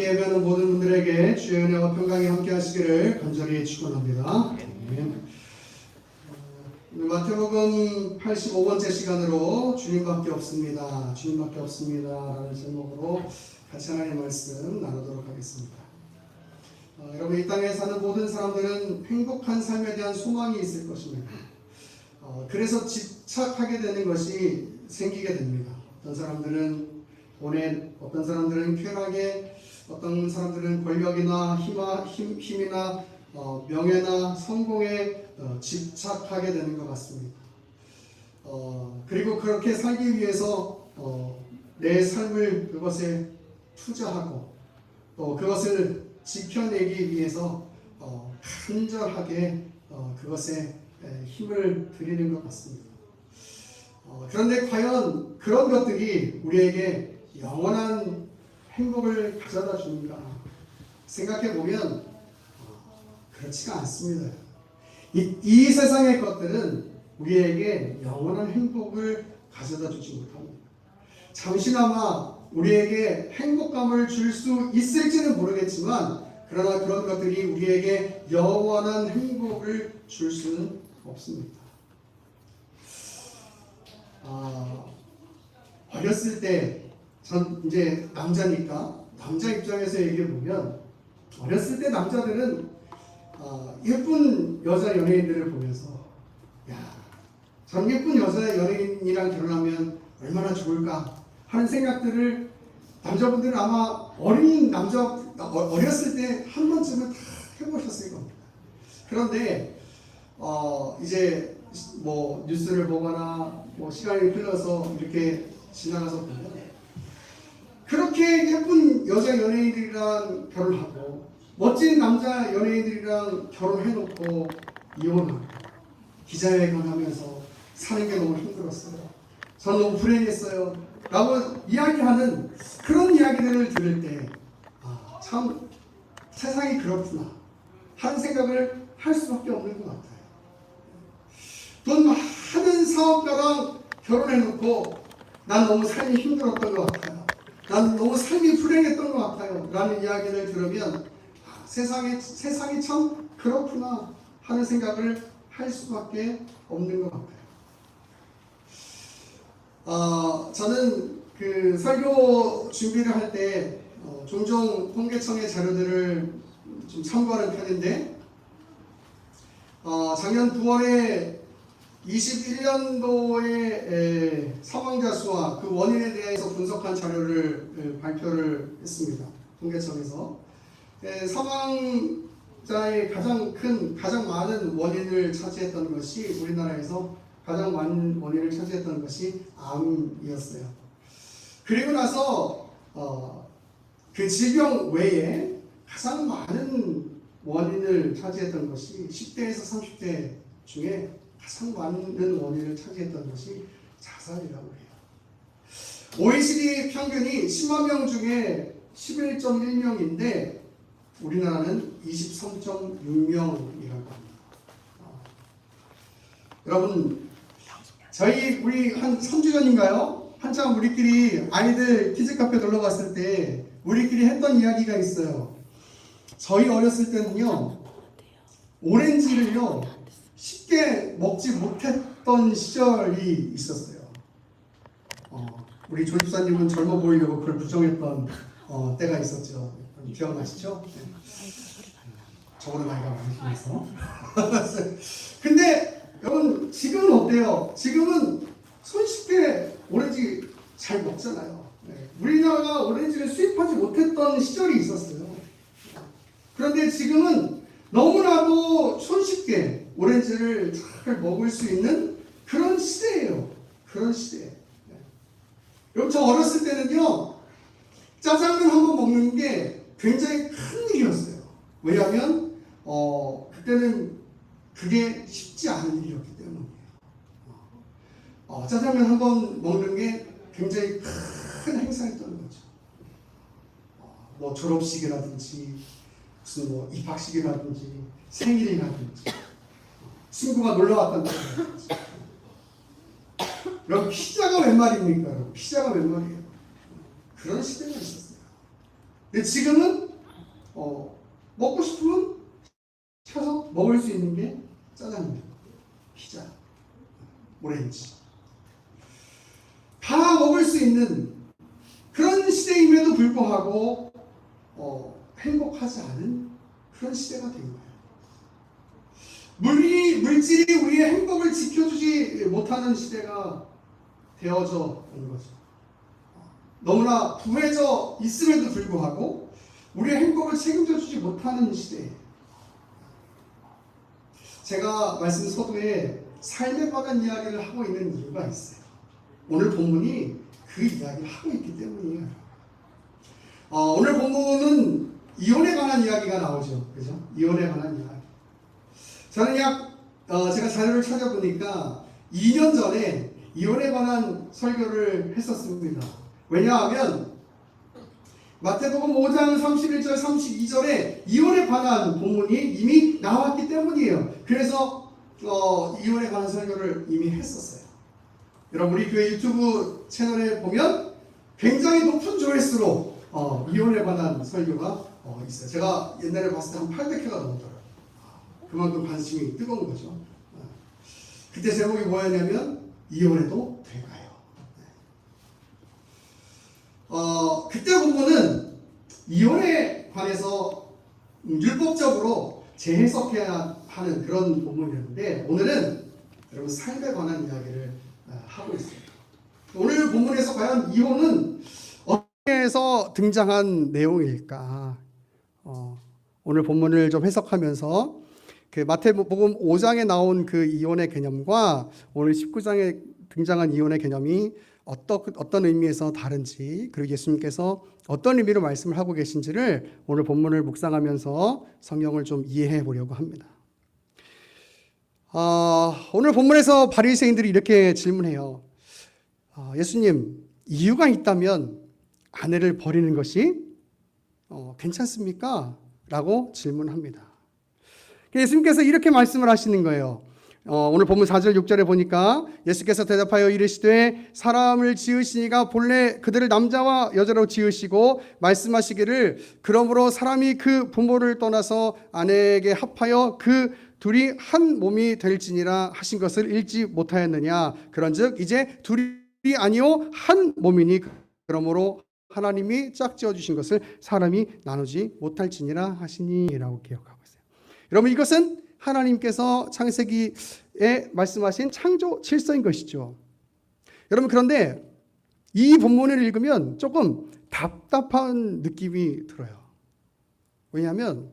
함께 예배하는 모든 분들에게 주의 은혜와 평강이 함께 하시기를 간절히 축원합니다. 마태복음 85번째 시간으로 주님밖에 없습니다. 주님밖에 없습니다. 라는 제목으로 같이 하나님의 말씀 나누도록 하겠습니다. 여러분, 이 땅에 사는 모든 사람들은 행복한 삶에 대한 소망이 있을 것입니다. 그래서 집착하게 되는 것이 생기게 됩니다. 어떤 사람들은 돈에, 어떤 사람들은 쾌락에, 어떤 사람들은 권력이나 힘이나 명예나 성공에 집착하게 되는 것 같습니다. 그리고 그렇게 살기 위해서 내 삶을 그것에 투자하고 또 그것을 지켜내기 위해서 간절하게 그것에 힘을 들이는 것 같습니다. 그런데 과연 그런 것들이 우리에게 영원한 행복을 가져다 줍니까? 생각해 보면 그렇지가 않습니다. 이 세상의 것들은 우리에게 영원한 행복을 가져다 주지 못합니다. 잠시나마 우리에게 행복감을 줄 수 있을지는 모르겠지만, 그러나 그런 것들이 우리에게 영원한 행복을 줄 수는 없습니다. 어렸을 때, 전 이제 남자니까 남자 입장에서 얘기해 보면, 어렸을 때 남자들은 예쁜 여자 연예인들을 보면서, 야, 전 예쁜 여자 연예인이랑 결혼하면 얼마나 좋을까 하는 생각들을 남자분들은 아마 어렸을 때 한 번쯤은 다 해보셨을 겁니다. 그런데 이제 뭐 뉴스를 보거나 뭐 시간이 흘러서 이렇게 지나가서 보면 그렇게 예쁜 여자 연예인들이랑 결혼하고 멋진 남자 연예인들이랑 결혼해놓고 이혼하고 기자회견 하면서 사는 게 너무 힘들었어요. 전 너무 불행했어요. 라고 이야기하는 그런 이야기들을 들을 때 참 세상이 그렇구나 하는 생각을 할 수밖에 없는 것 같아요. 돈 많은 사업가랑 결혼해놓고 난 너무 삶이 힘들었던 것 같아요. 난 너무 삶이 불행했던 것 같아요. 라는 이야기를 들으면 세상이 참 그렇구나 하는 생각을 할 수밖에 없는 것 같아요. 저는 그 설교 준비를 할 때 종종 통계청의 자료들을 좀 참고하는 편인데, 작년 9월에 21년도의 사망자 수와 그 원인에 대해서 분석한 자료를 발표를 했습니다. 통계청에서. 사망자의 가장 많은 원인을 차지했던 것이, 우리나라에서 가장 많은 원인을 차지했던 것이 암이었어요. 그리고 나서 그 질병 외에 가장 많은 원인을 차지했던 것이 10대에서 30대 중에 가장 많은 원인을 차지했던 것이 자살이라고 해요. OECD 평균이 10만 명 중에 11.1명인데 우리나라는 23.6명이라고 합니다. 여러분, 우리 한 3주 전인가요? 한참 우리끼리 아이들 키즈카페 놀러 갔을 때 우리끼리 했던 이야기가 있어요. 저희 어렸을 때는요, 오렌지를요 쉽게 먹지 못했던 시절이 있었어요. 우리 조집사님은 젊어 보이려고 그걸 부정했던 때가 있었죠. 기억나시죠? 저보다 나이가 많으시면서. 근데 여러분, 지금은 어때요? 지금은 손쉽게 오렌지 잘 먹잖아요. 우리나라가 오렌지를 수입하지 못했던 시절이 있었어요. 그런데 지금은 너무나도 손쉽게 오렌지를 잘 먹을 수 있는 그런 시대예요. 그런 시대. 여러분, 저 어렸을 때는요, 짜장면 한 번 먹는 게 굉장히 큰 일이었어요. 왜냐하면 그때는 그게 쉽지 않은 일이었기 때문이에요. 짜장면 한 번 먹는 게 굉장히 큰 행사였던 거죠. 뭐 졸업식이라든지 무슨 뭐 입학식이라든지 생일이라든지 친구가 놀러 왔다든지. 여러분, 피자가 웬 말입니까? 피자가 웬 말이에요? 그런 시대가 있었어요. 근데 지금은 먹고 싶으면 시켜서 먹을 수 있는 게 짜장면, 피자, 오렌지 다 먹을 수 있는 그런 시대임에도 불구하고 행복하지 않은 그런 시대가 된 거예요. 물질이 우리의 행복을 지켜주지 못하는 시대가 되어져 온 거죠. 너무나 부해져 있음에도 불구하고 우리의 행복을 책임져 주지 못하는 시대예요. 제가 말씀 서두에 삶에 관한 이야기를 하고 있는 이유가 있어요. 오늘 본문이 그 이야기를 하고 있기 때문이에요. 오늘 본문은 이혼에 관한 이야기가 나오죠. 그죠? 이혼에 관한 이야기. 저는 제가 자료를 찾아보니까 2년 전에 이혼에 관한 설교를 했었습니다. 왜냐하면 마태복음 5장 31절 32절에 이혼에 관한 본문이 이미 나왔기 때문이에요. 그래서 이혼에 관한 설교를 이미 했었어요. 여러분 우리 교회 유튜브 채널에 보면 굉장히 높은 조회수로 이혼에 관한 설교가 있어요. 제가 옛날에 봤을 때 한 800회가 넘더라고요. 그만큼 관심이 뜨거운 거죠. 그때 제목이 뭐였냐면 이혼해도 될까요? 그때 본문은 이혼에 관해서 율법적으로 재해석해야 하는 그런 본문이었는데 오늘은 여러분 삶에 관한 이야기를 하고 있습니다. 오늘 본문에서 과연 이혼은 어디에서 등장한 내용일까? 오늘 본문을 좀 해석하면서 그 마태복음 5장에 나온 그 이혼의 개념과 오늘 19장에 등장한 이혼의 개념이 어떤 의미에서 다른지, 그리고 예수님께서 어떤 의미로 말씀을 하고 계신지를 오늘 본문을 묵상하면서 성경을 좀 이해해 보려고 합니다. 오늘 본문에서 바리새인들이 이렇게 질문해요. 예수님, 이유가 있다면 아내를 버리는 것이 괜찮습니까? 라고 질문합니다. 예수님께서 이렇게 말씀을 하시는 거예요. 오늘 본문 4절 6절에 보니까 예수께서 대답하여 이르시되 사람을 지으시니가 본래 그들을 남자와 여자로 지으시고 말씀하시기를 그러므로 사람이 그 부모를 떠나서 아내에게 합하여 그 둘이 한 몸이 될지니라 하신 것을 읽지 못하였느냐. 그런즉 이제 둘이 아니요 한 몸이니 그러므로 하나님이 짝지어 주신 것을 사람이 나누지 못할지니라 하시니라고 기억하고 있어요. 여러분 이것은 하나님께서 창세기에 말씀하신 창조 질서인 것이죠. 여러분 그런데 이 본문을 읽으면 조금 답답한 느낌이 들어요. 왜냐하면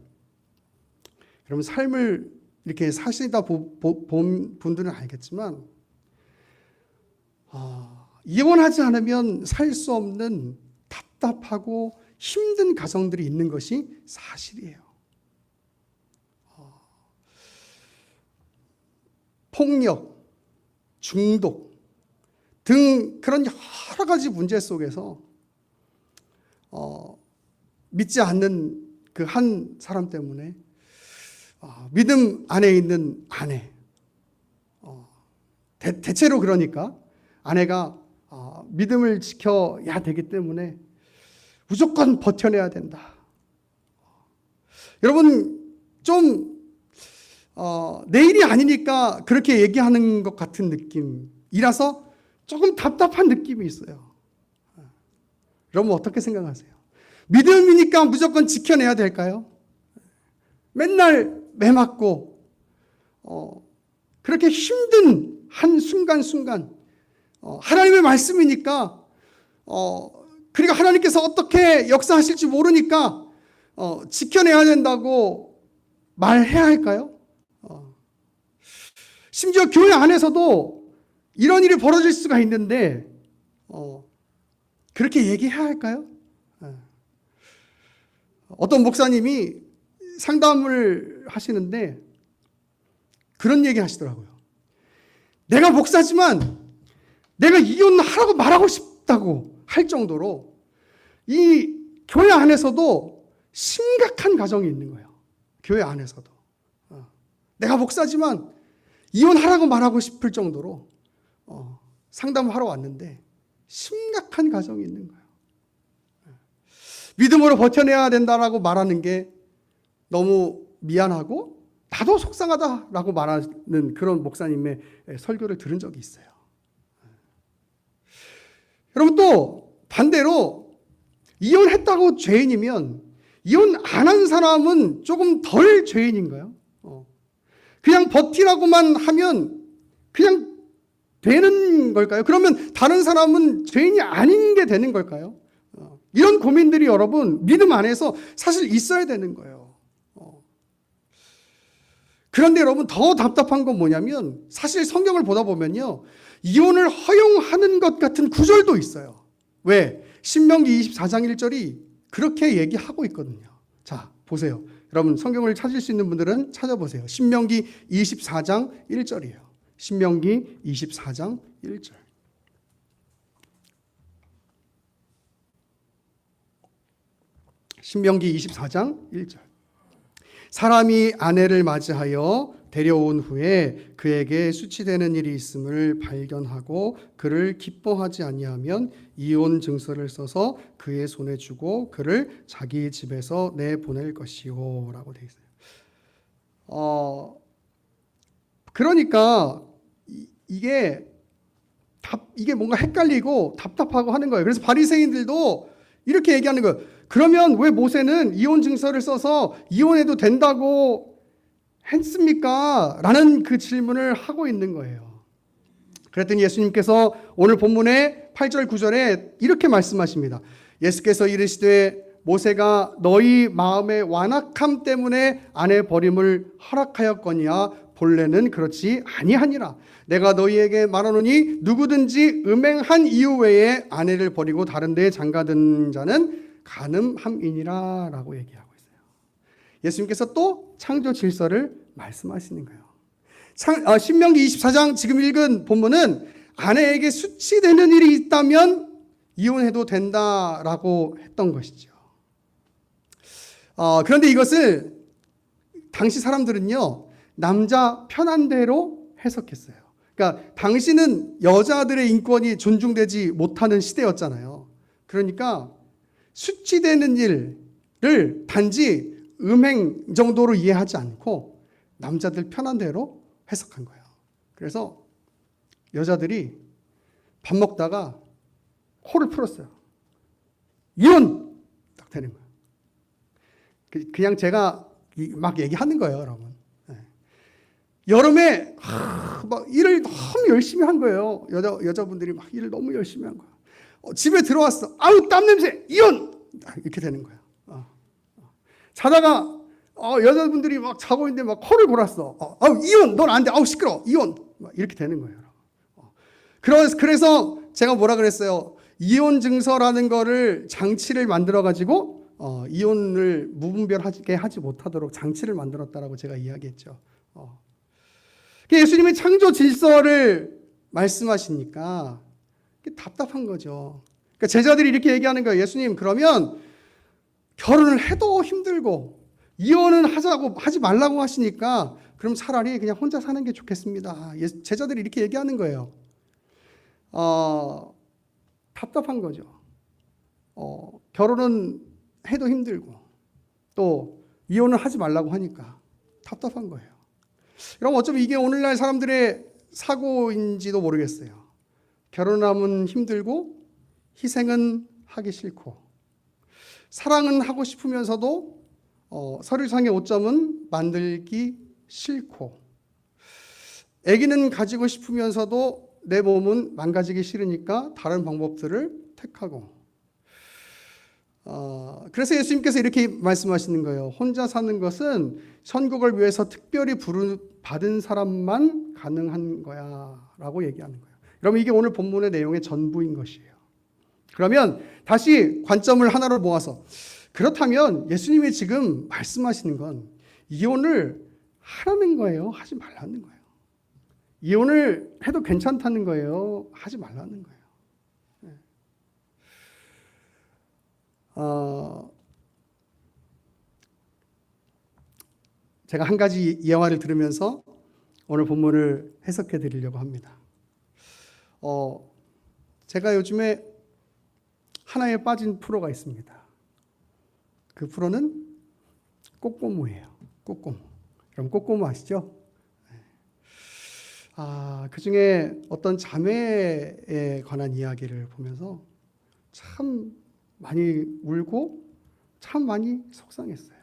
여러분 삶을 이렇게 사시다 본 분들은 알겠지만 이혼하지 않으면 살 수 없는 답답하고 힘든 가정들이 있는 것이 사실이에요. 폭력, 중독 등 그런 여러 가지 문제 속에서 믿지 않는 그 한 사람 때문에 믿음 안에 있는 아내, 대체로 그러니까 아내가 믿음을 지켜야 되기 때문에 무조건 버텨내야 된다. 여러분 좀 내일이 아니니까 그렇게 얘기하는 것 같은 느낌이라서 조금 답답한 느낌이 있어요. 여러분 어떻게 생각하세요? 믿음이니까 무조건 지켜내야 될까요? 맨날 매맞고 그렇게 힘든 한 순간순간 하나님의 말씀이니까 그리고 하나님께서 어떻게 역사하실지 모르니까 지켜내야 된다고 말해야 할까요? 심지어 교회 안에서도 이런 일이 벌어질 수가 있는데 그렇게 얘기해야 할까요? 어떤 목사님이 상담을 하시는데 그런 얘기 하시더라고요. 내가 목사지만 내가 이혼하라고 말하고 싶다고 할 정도로 이 교회 안에서도 심각한 가정이 있는 거예요. 교회 안에서도. 내가 목사지만 이혼하라고 말하고 싶을 정도로 상담을 하러 왔는데 심각한 가정이 있는 거예요. 믿음으로 버텨내야 된다라고 말하는 게 너무 미안하고 나도 속상하다라고 말하는 그런 목사님의 설교를 들은 적이 있어요. 여러분, 또 반대로 이혼했다고 죄인이면 이혼 안 한 사람은 조금 덜 죄인인가요? 그냥 버티라고만 하면 그냥 되는 걸까요? 그러면 다른 사람은 죄인이 아닌 게 되는 걸까요? 이런 고민들이 여러분 믿음 안에서 사실 있어야 되는 거예요. 그런데 여러분 더 답답한 건 뭐냐면 사실 성경을 보다 보면요, 이혼을 허용하는 것 같은 구절도 있어요. 왜? 신명기 24장 1절이 그렇게 얘기하고 있거든요. 자, 보세요. 여러분 성경을 찾을 수 있는 분들은 찾아보세요. 신명기 24장 1절이에요. 신명기 24장 1절. 신명기 24장 1절. 사람이 아내를 맞이하여 데려온 후에 그에게 수치되는 일이 있음을 발견하고 그를 기뻐하지 아니하면 이혼 증서를 써서 그의 손에 주고 그를 자기 집에서 내보낼 것이요 라고 되어 있어요. 그러니까 이게 뭔가 헷갈리고 답답하고 하는 거예요. 그래서 바리새인들도 이렇게 얘기하는 거예요. 그러면 왜 모세는 이혼 증서를 써서 이혼해도 된다고 했습니까? 라는 그 질문을 하고 있는 거예요. 그랬더니 예수님께서 오늘 본문의 8절 9절에 이렇게 말씀하십니다. 예수께서 이르시되 모세가 너희 마음의 완악함 때문에 아내 버림을 허락하였거니와 본래는 그렇지 아니하니라. 내가 너희에게 말하노니 누구든지 음행한 이유 외에 아내를 버리고 다른 데에 장가든 자는 간음함이니라 라고 얘기하고 있어요. 예수님께서 또 창조 질서를 말씀하시는 거예요. 신명기 24장 지금 읽은 본문은 아내에게 수치되는 일이 있다면 이혼해도 된다라고 했던 것이죠. 그런데 이것을 당시 사람들은요, 남자 편한 대로 해석했어요. 그러니까 당시는 여자들의 인권이 존중되지 못하는 시대였잖아요. 그러니까 수치되는 일을 단지 음행 정도로 이해하지 않고 남자들 편한 대로 해석한 거예요. 그래서 여자들이 밥 먹다가 코를 풀었어요. 이혼! 딱 되는 거예요. 그냥 제가 막 얘기하는 거예요, 여러분. 여름에 막 일을 너무 열심히 한 거예요. 여자분들이 막 일을 너무 열심히 한 거예요. 집에 들어왔어. 아우, 땀 냄새! 이혼! 이렇게 되는 거예요. 자다가 여자분들이 막 자고 있는데 막 코를 골았어. 아우, 이혼! 넌 안 돼! 아우, 시끄러워! 이혼! 이렇게 되는 거예요. 그래서 제가 뭐라 그랬어요? 이혼 증서라는 거를 장치를 만들어가지고 이혼을 무분별하게 하지 못하도록 장치를 만들었다라고 제가 이야기했죠. 예수님이 창조 질서를 말씀하시니까 답답한 거죠. 그러니까 제자들이 이렇게 얘기하는 거예요. 예수님, 그러면 결혼을 해도 힘들고 이혼은 하지 말라고 하시니까 그럼 차라리 그냥 혼자 사는 게 좋겠습니다. 제자들이 이렇게 얘기하는 거예요. 답답한 거죠. 결혼은 해도 힘들고 또 이혼을 하지 말라고 하니까 답답한 거예요. 그럼 어차피 이게 오늘날 사람들의 사고인지도 모르겠어요. 결혼하면 힘들고 희생은 하기 싫고 사랑은 하고 싶으면서도 서류상의 오점은 만들기 싫고 아기는 가지고 싶으면서도 내 몸은 망가지기 싫으니까 다른 방법들을 택하고 그래서 예수님께서 이렇게 말씀하시는 거예요. 혼자 사는 것은 천국을 위해서 특별히 부름받은 사람만 가능한 거야 라고 얘기하는 거예요. 여러분, 이게 오늘 본문의 내용의 전부인 것이에요. 그러면 다시 관점을 하나로 모아서, 그렇다면 예수님이 지금 말씀하시는 건 이혼을 하라는 거예요? 하지 말라는 거예요? 이혼을 해도 괜찮다는 거예요? 하지 말라는 거예요? 제가 한 가지 예화를 들으면서 오늘 본문을 해석해 드리려고 합니다. 제가 요즘에 하나에 빠진 프로가 있습니다. 그 프로는 꼬꼬무예요. 꼬꼬무. 그럼 꼬꼬무 아시죠? 그 중에 어떤 자매에 관한 이야기를 보면서 참 많이 울고 참 많이 속상했어요.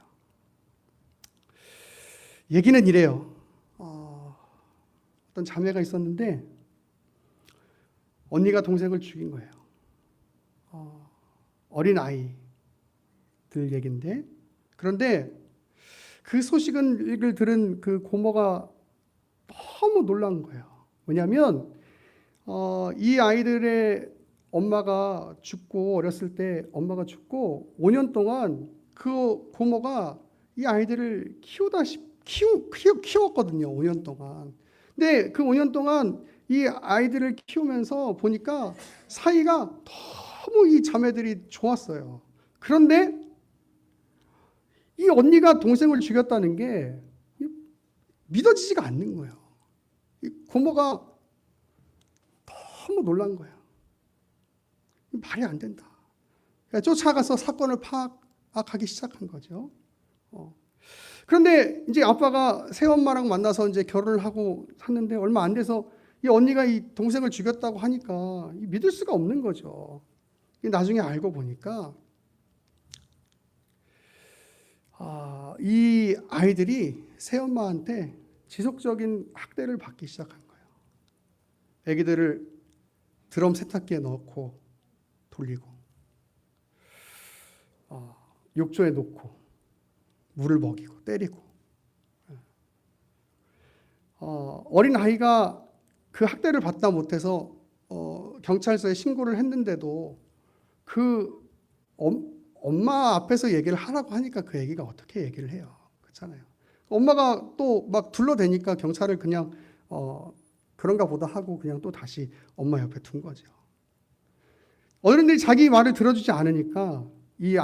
얘기는 이래요. 어떤 자매가 있었는데 언니가 동생을 죽인 거예요. 어린 아이들 얘기인데, 그런데 그 소식을 들은 그 고모가 너무 놀란 거예요. 왜냐하면 이 아이들의 엄마가 죽고, 어렸을 때 엄마가 죽고 5년 동안 그 고모가 이 아이들을 키웠거든요. 5년 동안. 근데 그 5년 동안 이 아이들을 키우면서 보니까 사이가 너무 이 자매들이 좋았어요. 그런데 이 언니가 동생을 죽였다는 게 믿어지지가 않는 거예요. 이 고모가 너무 놀란 거예요. 말이 안 된다. 쫓아가서 사건을 파악하기 시작한 거죠. 그런데 이제 아빠가 새엄마랑 만나서 이제 결혼을 하고 샀는데 얼마 안 돼서 이 언니가 이 동생을 죽였다고 하니까 믿을 수가 없는 거죠. 나중에 알고 보니까 이 아이들이 새엄마한테 지속적인 학대를 받기 시작한 거예요. 애기들을 드럼 세탁기에 넣고 돌리고 욕조에 놓고 물을 먹이고 때리고, 어린 아이가 그 학대를 받다 못해서 경찰서에 신고를 했는데도 그 엄마 앞에서 얘기를 하라고 하니까 그 애기가 어떻게 얘기를 해요? 그렇잖아요. 엄마가 또 막 둘러대니까 경찰을 그냥 그런가 보다 하고 그냥 또 다시 엄마 옆에 둔 거죠. 어른들이 자기 말을 들어주지 않으니까 이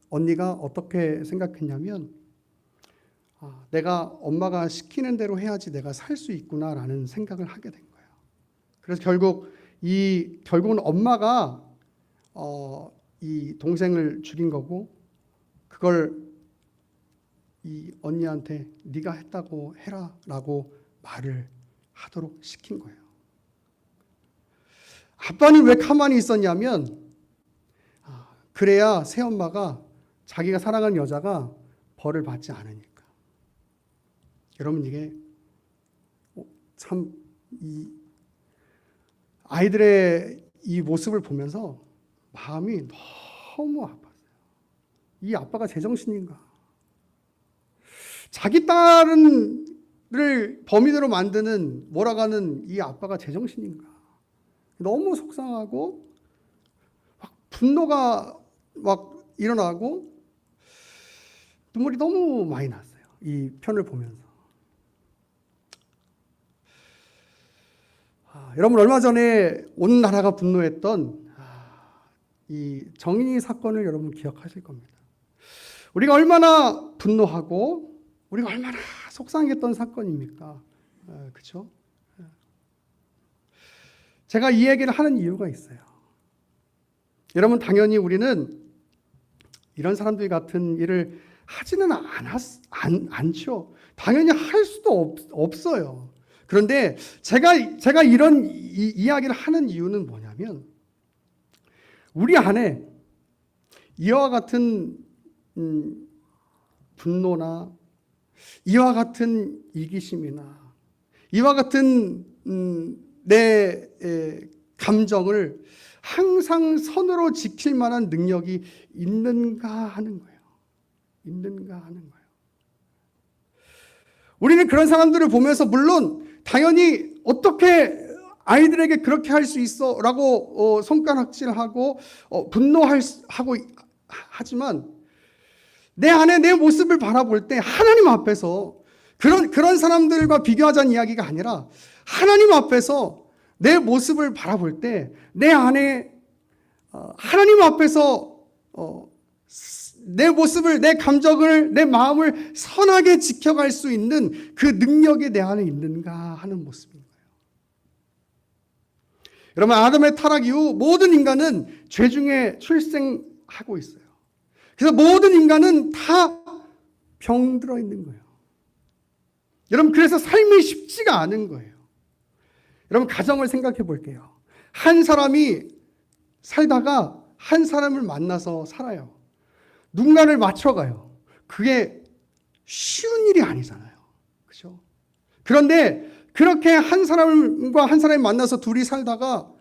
언니가 어떻게 생각했냐면, 내가 엄마가 시키는 대로 해야지 내가 살 수 있구나라는 생각을 하게 된 거예요. 그래서 결국은 엄마가 이 동생을 죽인 거고, 그걸 이 언니한테 네가 했다고 해라라고 말을 하도록 시킨 거예요. 아빠는 왜 가만히 있었냐면, 그래야 새엄마가 자기가 사랑하는 여자가 벌을 받지 않으니까. 여러분, 이게 참 이 아이들의 이 모습을 보면서 마음이 너무 아팠어요. 이 아빠가 제정신인가? 자기 딸을 범인으로 만드는 몰아가는 이 아빠가 제정신인가? 너무 속상하고 막 분노가 막 일어나고 눈물이 너무 많이 났어요. 이 편을 보면서. 여러분, 얼마 전에 온 나라가 분노했던 이 정인이 사건을 여러분 기억하실 겁니다. 우리가 얼마나 분노하고 우리가 얼마나 속상했던 사건입니까? 그렇죠? 제가 이 얘기를 하는 이유가 있어요. 여러분, 당연히 우리는 이런 사람들 같은 일을 하지는 않죠. 당연히 할 수도 없어요. 그런데 제가 이런 이야기를 하는 이유는 뭐냐면, 우리 안에 이와 같은 분노나 이와 같은 이기심이나 이와 같은 내 감정을 항상 선으로 지킬 만한 능력이 있는가 하는 거예요. 있는가 하는 거예요. 우리는 그런 사람들을 보면서 물론 당연히 어떻게 아이들에게 그렇게 할 수 있어 라고 손가락질하고 분노하고 하지만, 내 안에 내 모습을 바라볼 때 하나님 앞에서 그런 사람들과 비교하자는 이야기가 아니라, 하나님 앞에서 내 모습을 바라볼 때 내 안에 하나님 앞에서 내 모습을, 내 감정을, 내 마음을 선하게 지켜갈 수 있는 그 능력이 내 안에 있는가 하는 모습인 거예요. 여러분, 아담의 타락 이후 모든 인간은 죄 중에 출생하고 있어요. 그래서 모든 인간은 다 병들어 있는 거예요. 여러분, 그래서 삶이 쉽지가 않은 거예요. 여러분, 가정을 생각해 볼게요. 한 사람이 살다가 한 사람을 만나서 살아요. 누군가를 맞춰가요. 그게 쉬운 일이 아니잖아요. 그렇죠? 그런데 그렇게 한 사람과 한 사람이 만나서 둘이 살다가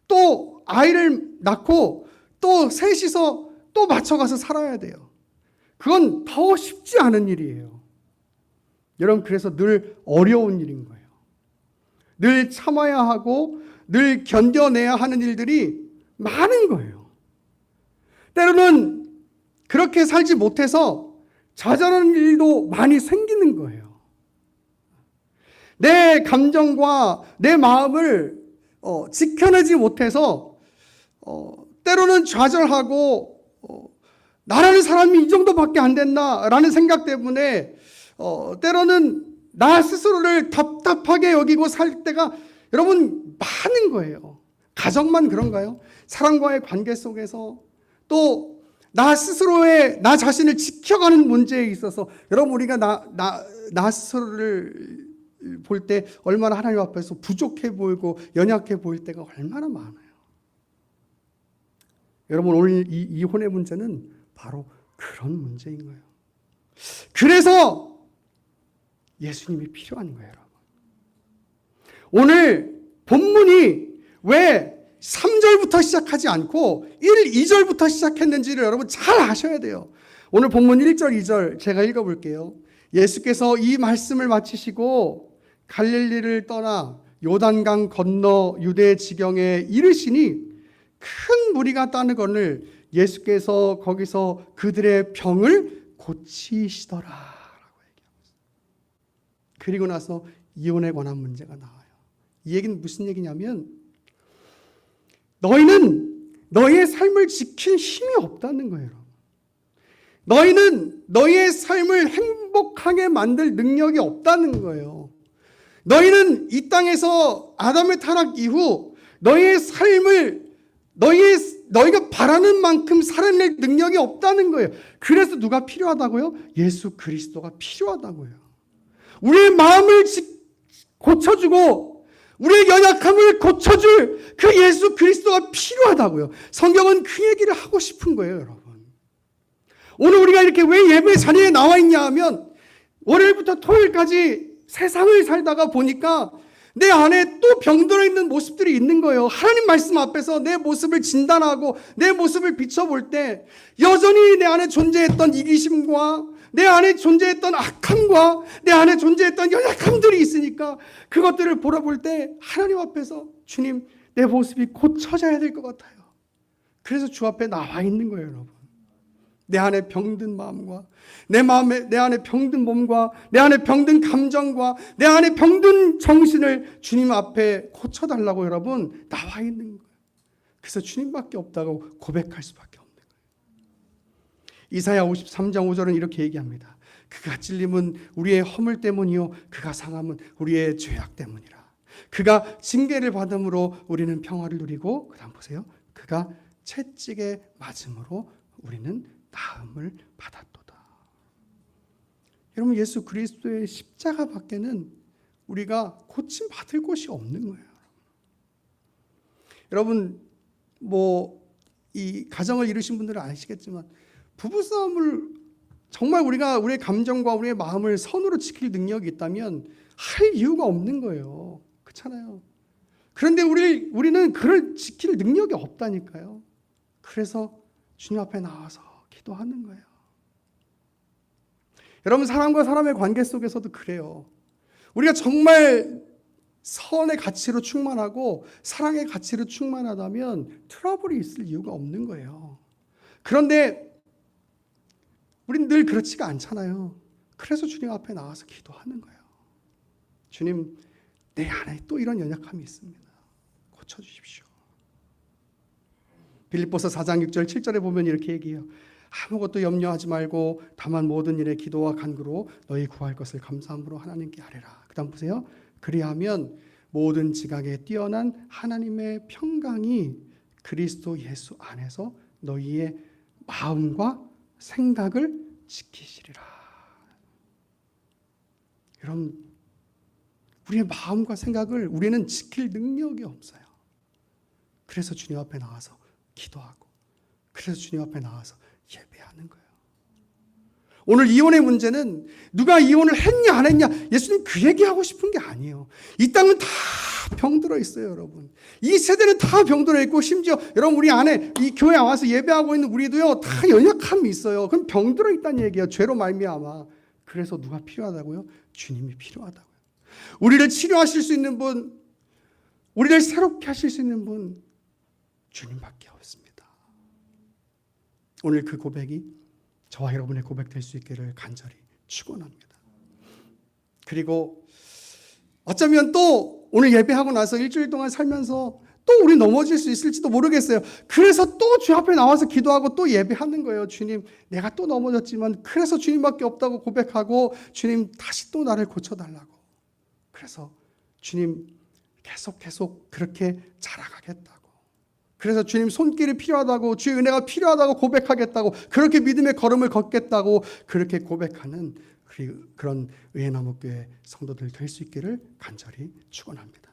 또 아이를 낳고 또 셋이서 또 맞춰가서 살아야 돼요. 그건 더 쉽지 않은 일이에요. 여러분, 그래서 늘 어려운 일인 거예요. 늘 참아야 하고 늘 견뎌내야 하는 일들이 많은 거예요. 때로는 그렇게 살지 못해서 좌절하는 일도 많이 생기는 거예요. 내 감정과 내 마음을 지켜내지 못해서 때로는 좌절하고 나라는 사람이 이 정도밖에 안 됐나라는 생각 때문에 때로는 나 스스로를 답답하게 여기고 살 때가 여러분 많은 거예요. 가정만 그런가요? 사람과의 관계 속에서 또 나 스스로의 나 자신을 지켜가는 문제에 있어서 여러분, 우리가 나 스스로를 볼 때 얼마나 하나님 앞에서 부족해 보이고 연약해 보일 때가 얼마나 많아요. 여러분, 오늘 이 이혼의 문제는 바로 그런 문제인 거예요. 그래서 예수님이 필요한 거예요, 여러분. 오늘 본문이 왜 3절부터 시작하지 않고 1, 2절부터 시작했는지를 여러분 잘 아셔야 돼요. 오늘 본문 1절, 2절 제가 읽어볼게요. 예수께서 이 말씀을 마치시고 갈릴리를 떠나 요단강 건너 유대 지경에 이르시니 큰 무리가 따르거늘 예수께서 거기서 그들의 병을 고치시더라 라고 얘기합니다. 그리고 나서 이혼에 관한 문제가 나와요. 이 얘기는 무슨 얘기냐면 너희는 너희의 삶을 지킬 힘이 없다는 거예요. 너희는 너희의 삶을 행복하게 만들 능력이 없다는 거예요. 너희는 이 땅에서 아담의 타락 이후 너희의 삶을 너희가 바라는 만큼 살아낼 능력이 없다는 거예요. 그래서 누가 필요하다고요? 예수 그리스도가 필요하다고요. 우리의 마음을 고쳐주고 우리의 연약함을 고쳐줄 그 예수 그리스도가 필요하다고요. 성경은 그 얘기를 하고 싶은 거예요, 여러분. 오늘 우리가 이렇게 왜 예배 자리에 나와 있냐 하면 월요일부터 토요일까지 세상을 살다가 보니까 내 안에 또 병들어 있는 모습들이 있는 거예요. 하나님 말씀 앞에서 내 모습을 진단하고 내 모습을 비춰볼 때 여전히 내 안에 존재했던 이기심과 내 안에 존재했던 악함과 내 안에 존재했던 연약함들이 있으니까 그것들을 보러볼 때 하나님 앞에서 주님, 내 모습이 고쳐져야 될 것 같아요. 그래서 주 앞에 나와 있는 거예요, 여러분. 내 안에 병든 마음과 내 안에 병든 몸과 내 안에 병든 감정과 내 안에 병든 정신을 주님 앞에 고쳐달라고 여러분 나와 있는 거예요. 그래서 주님밖에 없다고 고백할 수밖에 없는 거예요. 이사야 53장 5절은 이렇게 얘기합니다. 그가 찔림은 우리의 허물 때문이요 그가 상함은 우리의 죄악 때문이라. 그가 징계를 받음으로 우리는 평화를 누리고, 그다음 보세요. 그가 채찍에 맞음으로 우리는 나음을 받았도다. 여러분, 예수 그리스도의 십자가 밖에는 우리가 고침 받을 곳이 없는 거예요. 여러분, 이 가정을 이루신 분들은 아시겠지만 부부싸움을 정말 우리가 우리의 감정과 우리의 마음을 선으로 지킬 능력이 있다면 할 이유가 없는 거예요. 그렇잖아요. 그런데 우리는 그걸 지킬 능력이 없다니까요. 그래서 주님 앞에 나와서 기도하는 거예요. 여러분, 사람과 사람의 관계 속에서도 그래요. 우리가 정말 선의 가치로 충만하고 사랑의 가치로 충만하다면 트러블이 있을 이유가 없는 거예요. 그런데 우린 늘 그렇지가 않잖아요. 그래서 주님 앞에 나와서 기도하는 거예요. 주님, 내 안에 또 이런 연약함이 있습니다. 고쳐주십시오. 빌립보서 4장 6절 7절에 보면 이렇게 얘기해요. 아무것도 염려하지 말고 다만 모든 일에 기도와 간구로 너희 구할 것을 감사함으로 하나님께 아뢰라. 그 다음 보세요. 그리하면 모든 지각에 뛰어난 하나님의 평강이 그리스도 예수 안에서 너희의 마음과 생각을 지키시리라. 여러분, 우리의 마음과 생각을 우리는 지킬 능력이 없어요. 그래서 주님 앞에 나와서 기도하고, 그래서 주님 앞에 나와서 예배하는 거예요. 오늘 이혼의 문제는 누가 이혼을 했냐 안 했냐, 예수님 그 얘기하고 싶은 게 아니에요. 이 땅은 다 병들어 있어요, 여러분. 이 세대는 다 병들어 있고, 심지어 여러분 우리 안에 이 교회 와서 예배하고 있는 우리도요, 다 연약함이 있어요. 그럼 병들어 있다는 얘기예요. 죄로 말미암아. 그래서 누가 필요하다고요? 주님이 필요하다고요. 우리를 치료하실 수 있는 분, 우리를 새롭게 하실 수 있는 분, 주님밖에 없습니다. 오늘 그 고백이 저와 여러분의 고백 될 수 있기를 간절히 축원합니다. 그리고 어쩌면 또 오늘 예배하고 나서 일주일 동안 살면서 또 우리 넘어질 수 있을지도 모르겠어요. 그래서 또 주 앞에 나와서 기도하고 또 예배하는 거예요. 주님, 내가 또 넘어졌지만 그래서 주님밖에 없다고 고백하고, 주님 다시 또 나를 고쳐달라고. 그래서 주님 계속 그렇게 자라가겠다고. 그래서 주님 손길이 필요하다고, 주의 은혜가 필요하다고 고백하겠다고, 그렇게 믿음의 걸음을 걷겠다고 그렇게 고백하는 그런 의예나무교회 성도들 될 수 있기를 간절히 축원합니다.